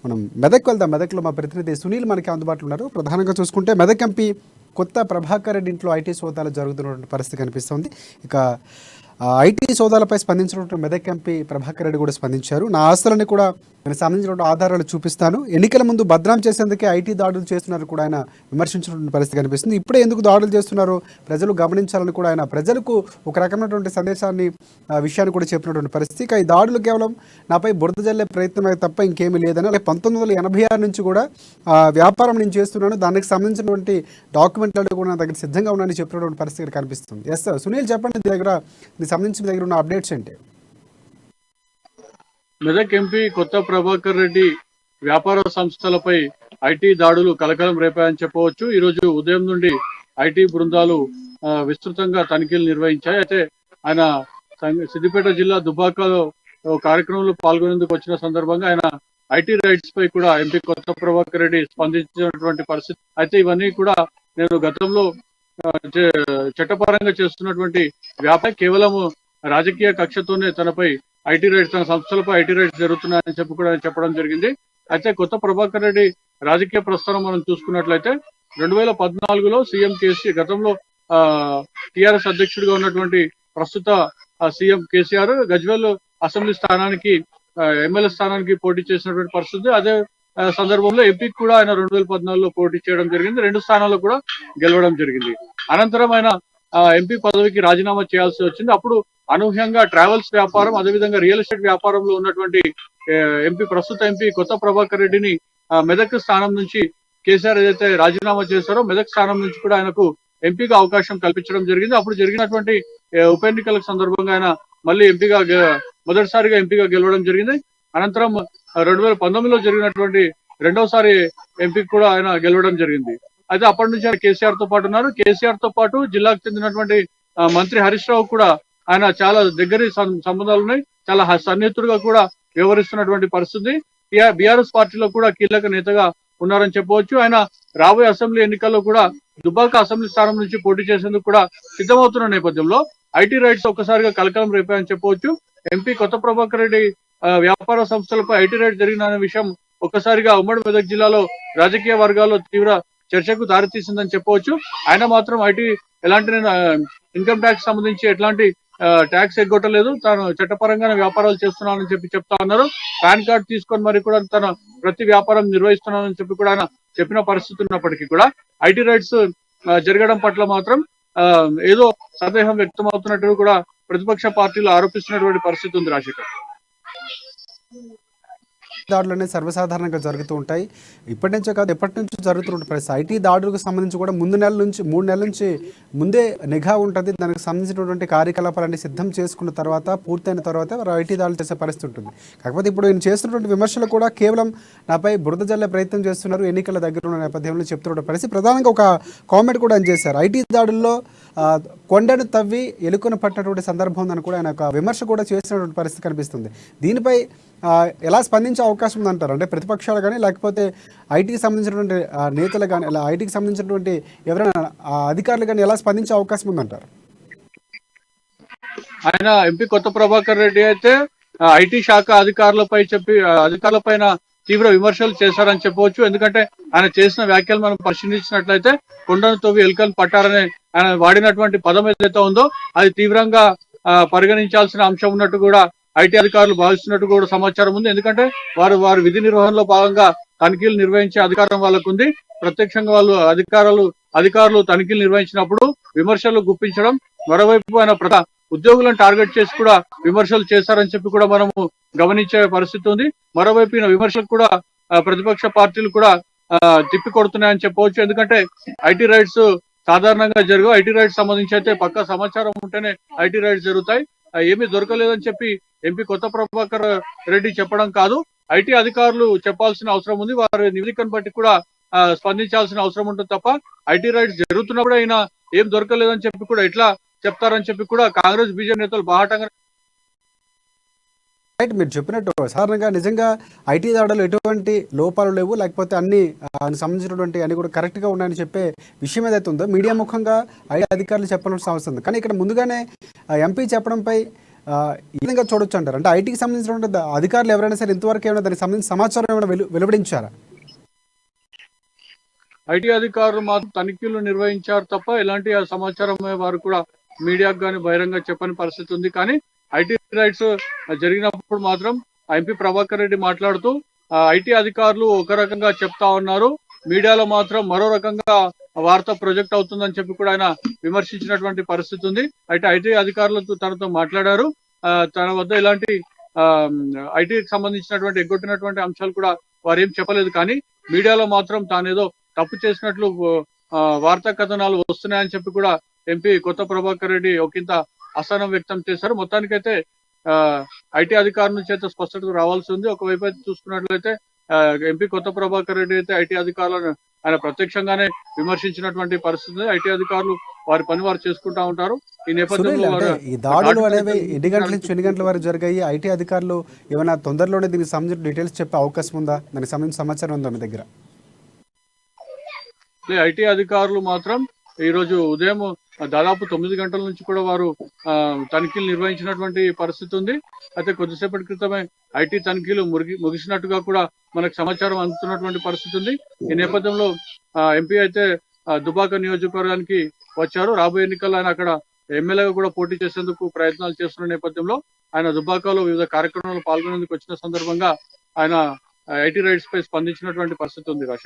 మనం మెదక్ వెళ్దాం. మెదక్లో మా ప్రతినిధి సునీల్ మనకి అందుబాటులో ఉన్నారు. ప్రధానంగా చూసుకుంటే మెదక్ ఎంపీ కొత్త ప్రభాకర్ రెడ్డి ఇంట్లో ఐటీ సోదాలు జరుగుతున్నటువంటి పరిస్థితి కనిపిస్తుంది. ఇక ఐటీ సోదాలపై స్పందించినటువంటి మెదక్ ఎంపీ ప్రభాకర్ రెడ్డి కూడా స్పందించారు. నా ఆస్తులని కూడా నేను సంబంధించిన ఆధారాలు చూపిస్తాను, ఎన్నికల ముందు బద్నాం చేసేందుకే ఐటీ దాడులు చేస్తున్నారు కూడా ఆయన విమర్శించినటువంటి పరిస్థితి కనిపిస్తుంది. ఇప్పుడే ఎందుకు దాడులు చేస్తున్నారు ప్రజలు గమనించాలని కూడా ఆయన ప్రజలకు ఒక రకమైనటువంటి సందేశాన్ని విషయాన్ని కూడా చెప్పినటువంటి పరిస్థితి. ఇక ఈ దాడులు కేవలం నాపై బురద జల్లే ప్రయత్నమే తప్ప ఇంకేమీ లేదని, అలాగే 1986 నుంచి కూడా వ్యాపారం నేను చేస్తున్నాను, దానికి సంబంధించినటువంటి డాక్యుమెంట్లు కూడా నా దగ్గర సిద్ధంగా ఉన్నాయని చెప్పినటువంటి పరిస్థితి కనిపిస్తుంది. ఎస్ సార్, సునీల్ చెప్పండి, దీనికి సంబంధించిన దగ్గర ఉన్న అప్డేట్స్ ఏంటి? మెదక్ ఎంపీ కొత్త ప్రభాకర్ రెడ్డి వ్యాపార సంస్థలపై ఐటీ దాడులు కలకలం రేపాయని చెప్పవచ్చు. ఈ రోజు ఉదయం నుండి ఐటీ బృందాలు విస్తృతంగా తనిఖీలు నిర్వహించాయి. అయితే ఆయన సిద్దిపేట జిల్లా దుబ్బాకలో కార్యక్రమంలో పాల్గొనేందుకు వచ్చిన సందర్భంగా ఆయన ఐటీ రైట్స్ పై కూడా ఎంపీ కొత్త ప్రభాకర్ రెడ్డి స్పందించినటువంటి పరిస్థితి. అయితే ఇవన్నీ కూడా నేను గతంలో చట్టపరంగా చేస్తున్నటువంటి వ్యాపారం కేవలం రాజకీయ కక్షతోనే తనపై ఐటీ రైట్స్, తన సంస్థలపై ఐటీ రైట్స్ జరుగుతున్నాయని చెప్పి కూడా చెప్పడం జరిగింది. అయితే కొత్త ప్రభాకర్ రెడ్డి రాజకీయ ప్రస్థానం మనం చూసుకున్నట్లయితే 2014లో సీఎం కేసీఆర్, గతంలో టీఆర్ఎస్ అధ్యక్షుడిగా ఉన్నటువంటి ప్రస్తుత సీఎం కేసీఆర్ గజ్వేల్ అసెంబ్లీ స్థానానికి, ఎమ్మెల్యే స్థానానికి పోటీ చేసినటువంటి పరిస్థితి. అదే సందర్భంలో ఎంపీకి కూడా ఆయన 2014లో పోటీ చేయడం జరిగింది. 2 స్థానాల్లో కూడా గెలవడం జరిగింది. అనంతరం ఆయన ఎంపీ పదవికి రాజీనామా చేయాల్సి వచ్చింది. అప్పుడు అనూహ్యంగా ట్రావెల్స్ వ్యాపారం, అదేవిధంగా రియల్ ఎస్టేట్ వ్యాపారంలో ఉన్నటువంటి ప్రస్తుత ఎంపీ కొత్త ప్రభాకర్ రెడ్డిని మెదక్ స్థానం నుంచి కేసీఆర్ ఏదైతే రాజీనామా చేశారో మెదక్ స్థానం నుంచి కూడా ఆయనకు ఎంపీగా అవకాశం కల్పించడం జరిగింది. అప్పుడు జరిగినటువంటి ఉప ఎన్నికల సందర్భంగా ఆయన మళ్ళీ మొదటిసారిగా ఎంపీగా గెలవడం జరిగింది. అనంతరం 2019లో జరిగినటువంటి రెండవసారి ఎంపీకి కూడా ఆయన గెలవడం జరిగింది. అయితే అప్పటి నుంచి ఆయన కేసీఆర్ తో పాటు ఉన్నారు. కేసీఆర్ తో పాటు జిల్లాకు చెందినటువంటి మంత్రి హరీష్ రావు కూడా ఆయన చాలా దగ్గర సంబంధాలు ఉన్నాయి, చాలా సన్నిహితుడుగా కూడా వ్యవహరిస్తున్నటువంటి పరిస్థితి. బీఆర్ఎస్ పార్టీలో కూడా కీలక నేతగా ఉన్నారని చెప్పవచ్చు. ఆయన రాబోయే అసెంబ్లీ ఎన్నికల్లో కూడా దుబ్బాక అసెంబ్లీ స్థానం నుంచి పోటీ చేసేందుకు కూడా సిద్ధమవుతున్న నేపథ్యంలో ఐటీ రైట్స్ ఒక్కసారిగా కలకలం రేపాయని చెప్పవచ్చు. ఎంపీ కొత్త ప్రభాకర్ రెడ్డి వ్యాపార సంస్థలపై ఐటీ రైట్ జరిగిన విషయం ఒక్కసారిగా ఉమ్మడి మెదక్ జిల్లాలో రాజకీయ వర్గాల్లో తీవ్ర చర్చకు దారితీసిందని చెప్పవచ్చు. ఆయన మాత్రం ఎలాంటి ఇన్కమ్ ట్యాక్స్ సంబంధించి ఎట్లాంటి ట్యాక్స్ ఎగ్గొట్టలేదు, తాను చట్టపరంగానే వ్యాపారాలు చేస్తున్నానని చెప్తా ఉన్నారు. పాన్ కార్డ్ తీసుకొని మరి కూడా తన ప్రతి వ్యాపారం నిర్వహిస్తున్నానని చెప్పి కూడా ఆయన చెప్పిన పరిస్థితి ఉన్నప్పటికీ కూడా ఐటీ రైట్స్ జరగడం పట్ల మాత్రం ఏదో సందేహం వ్యక్తం అవుతున్నట్టు కూడా ప్రతిపక్ష పార్టీలు ఆరోపిస్తున్నటువంటి పరిస్థితి ఉంది. రాజశేఖర్, దాడులు అనేవి సర్వసాధారణంగా జరుగుతూ ఉంటాయి. ఇప్పటి నుంచో కాదు, ఎప్పటి నుంచో జరుగుతున్న పరిస్థితి. ఐటీ దాడులకు సంబంధించి కూడా 3 నెలల నుంచి ముందే నిఘా ఉంటుంది. దానికి సంబంధించినటువంటి కార్యకలాపాలన్నీ సిద్ధం చేసుకున్న తర్వాత, పూర్తయిన తర్వాత ఐటీ దాడులు చేసే పరిస్థితి ఉంటుంది. కాకపోతే ఇప్పుడు నేను చేస్తున్నటువంటి విమర్శలు కూడా కేవలం నాపై బురద జల్లే ప్రయత్నం చేస్తున్నారు, ఎన్నికల దగ్గర ఉన్న నేపథ్యంలో చెప్తున్న పరిస్థితి. ప్రధానంగా ఒక కామెంట్ కూడా ఆయన చేశారు. ఐటీ దాడుల్లో కొండను తవ్వి ఎలుకను పట్టినటువంటి సందర్భం ఉందని కూడా ఆయన ఒక విమర్శ కూడా చేసినటువంటి పరిస్థితి కనిపిస్తుంది. దీనిపై ఎలా స్పందించే అవకాశం ఉందంటారు? అంటే ప్రతిపక్షాలు కానీ, లేకపోతే ఐటీకి సంబంధించినటువంటి నేతలు కానీ, అలా ఐటీకి సంబంధించినటువంటి ఎవరైనా అధికారులు కానీ ఎలా స్పందించే అవకాశం ఉందంటారు? ఆయన ఎంపీ కొత్త ప్రభాకర్ రెడ్డి అయితే ఐటీ శాఖ అధికారులపైన తీవ్ర విమర్శలు చేశారని చెప్పవచ్చు. ఎందుకంటే ఆయన చేసిన వ్యాఖ్యలు మనం పరిశీలించినట్లయితే కొండను తవ్వి ఎలుకను పట్టారని ఆయన వాడినటువంటి పదం ఏదైతే ఉందో అది తీవ్రంగా పరిగణించాల్సిన అంశం ఉన్నట్టు కూడా ఐటీ అధికారులు భావిస్తున్నట్టు కూడా సమాచారం ఉంది. ఎందుకంటే వారి విధి నిర్వహణలో భాగంగా తనిఖీలు నిర్వహించే అధికారం వాళ్ళకు ఉంది. ప్రత్యక్షంగా అధికారులు తనిఖీలు నిర్వహించినప్పుడు విమర్శలు గుప్పించడం, మరోవైపు ఆయన ఉద్యోగులను టార్గెట్ చేసి కూడా విమర్శలు చేశారని చెప్పి కూడా మనము గమనించే పరిస్థితి ఉంది. మరోవైపు ఈయన విమర్శలు కూడా ప్రతిపక్ష పార్టీలు కూడా తిప్పి కొడుతున్నాయని చెప్పవచ్చు. ఎందుకంటే ఐటీ రైట్స్ సాధారణంగా జరుగు, ఐటీ రైట్స్ సంబంధించి అయితే పక్కా సమాచారం ఉంటేనే ఐటీ రైట్స్ జరుగుతాయి. ఏమీ దొరకలేదని చెప్పి ఎంపీ కొత్త ప్రభాకర్ రెడ్డి చెప్పడం కాదు, ఐటీ అధికారులు చెప్పాల్సిన అవసరం ఉంది. వారి నివేదికను బట్టి కూడా స్పందించాల్సిన అవసరం ఉంటుంది తప్ప ఐటీ రైట్స్ జరుగుతున్నప్పుడు అయినా ఏం దొరకలేదని చెప్పి కూడా ఎట్లా చెప్తారని చెప్పి కూడా కాంగ్రెస్ బీజేపీ నేతలు బాహాటంగా. రైట్, మీరు చెప్పినట్టు సాధారణంగా నిజంగా ఐటీ దాడులు ఎటువంటి లోపాలు లేవు, లేకపోతే అన్ని సంబంధించినటువంటి అన్ని కూడా కరెక్ట్గా ఉన్నాయని చెప్పే విషయం ఏదైతే ఉందో మీడియా ముఖంగా ఐటీ అధికారులు చెప్పాల్సిన అవసరం ఉంది. కానీ ఇక్కడ ముందుగానే ఎంపీ చెప్పడంపై ఈ విధంగా చూడొచ్చు అంటారు. అంటే ఐటీకి సంబంధించినటువంటి అధికారులు ఎవరైనా సరే ఇంతవరకు ఏమైనా దానికి సంబంధించిన సమాచారం ఏమైనా వెలువడించారా? ఐటీ అధికారులు మాత్రం తనిఖీలు నిర్వహించారు తప్ప ఎలాంటి సమాచారం వారు కూడా మీడియాకు కానీ బహిరంగ చెప్పని పరిస్థితి ఉంది. కానీ ఐటీ రైట్స్ జరిగినప్పుడు మాత్రం ఎంపీ ప్రభాకర్ రెడ్డి మాట్లాడుతూ ఐటీ అధికారులు ఒక రకంగా చెప్తా ఉన్నారు, మీడియాలో మాత్రం మరో రకంగా వార్త ప్రొజెక్ట్ అవుతుందని చెప్పి కూడా ఆయన విమర్శించినటువంటి పరిస్థితి ఉంది. అయితే ఐటీ అధికారులతో తనతో మాట్లాడారు. తన వద్ద ఇలాంటి ఐటీకి సంబంధించినటువంటి ఎగ్గొట్టినటువంటి అంశాలు కూడా వారు ఏం చెప్పలేదు. కానీ మీడియాలో మాత్రం తానేదో తప్పు చేసినట్లు వార్తా కథనాలు వస్తున్నాయని చెప్పి కూడా ఎంపీ కొత్త ప్రభాకర్ రెడ్డి ఒకంత అసహనం వ్యక్తం చేశారు. మొత్తానికైతే ఐటీ అధికారుల చేత స్పష్టత రావాల్సి ఉంది. ఒకవైపు అయితే చూసుకున్నట్లయితే ఎంపీ కొత్త ప్రభాకర్ రెడ్డి అయితే ఐటీ అధికారులను ఆయన ప్రత్యక్షంగానే విమర్శించినటువంటి పరిస్థితి. ఐటీ అధికారులు వారి పని వారు చేసుకుంటా ఉంటారు. ఈ నేపథ్యంలో ఈ దాడులు అనేవి ఎన్ని గంటల నుంచి ఎన్ని గంటల వరకు జరిగాయి? ఐటీ అధికారులు ఏమైనా తొందరలోనే దీనికి సంబంధించిన డీటెయిల్స్ చెప్పే అవకాశం ఉందా? దానికి సంబంధించిన సమాచారం ఉందా మీ దగ్గర? ఐటీ అధికారులు మాత్రం ఈ రోజు ఉదయం దాదాపు 9 గంటల నుంచి కూడా వారు తనిఖీలు నిర్వహించినటువంటి పరిస్థితి ఉంది. అయితే కొద్దిసేపటి క్రితమే ఐటీ తనిఖీలు ముగిసినట్టుగా కూడా మనకు సమాచారం అందుతున్నటువంటి పరిస్థితి ఉంది. ఈ నేపథ్యంలో ఎంపీ అయితే దుబాక నియోజకవర్గానికి వచ్చారు. రాబోయే ఎన్నికల్లో ఆయన అక్కడ ఎమ్మెల్యేగా కూడా పోటీ చేసేందుకు ప్రయత్నాలు చేస్తున్న నేపథ్యంలో ఆయన దుబాకలో వివిధ కార్యక్రమాలు పాల్గొనేందుకు వచ్చిన సందర్భంగా ఆయన ఐటీ రైట్స్ పై స్పందించినటువంటి పరిస్థితి ఉంది. రాజశేఖర్.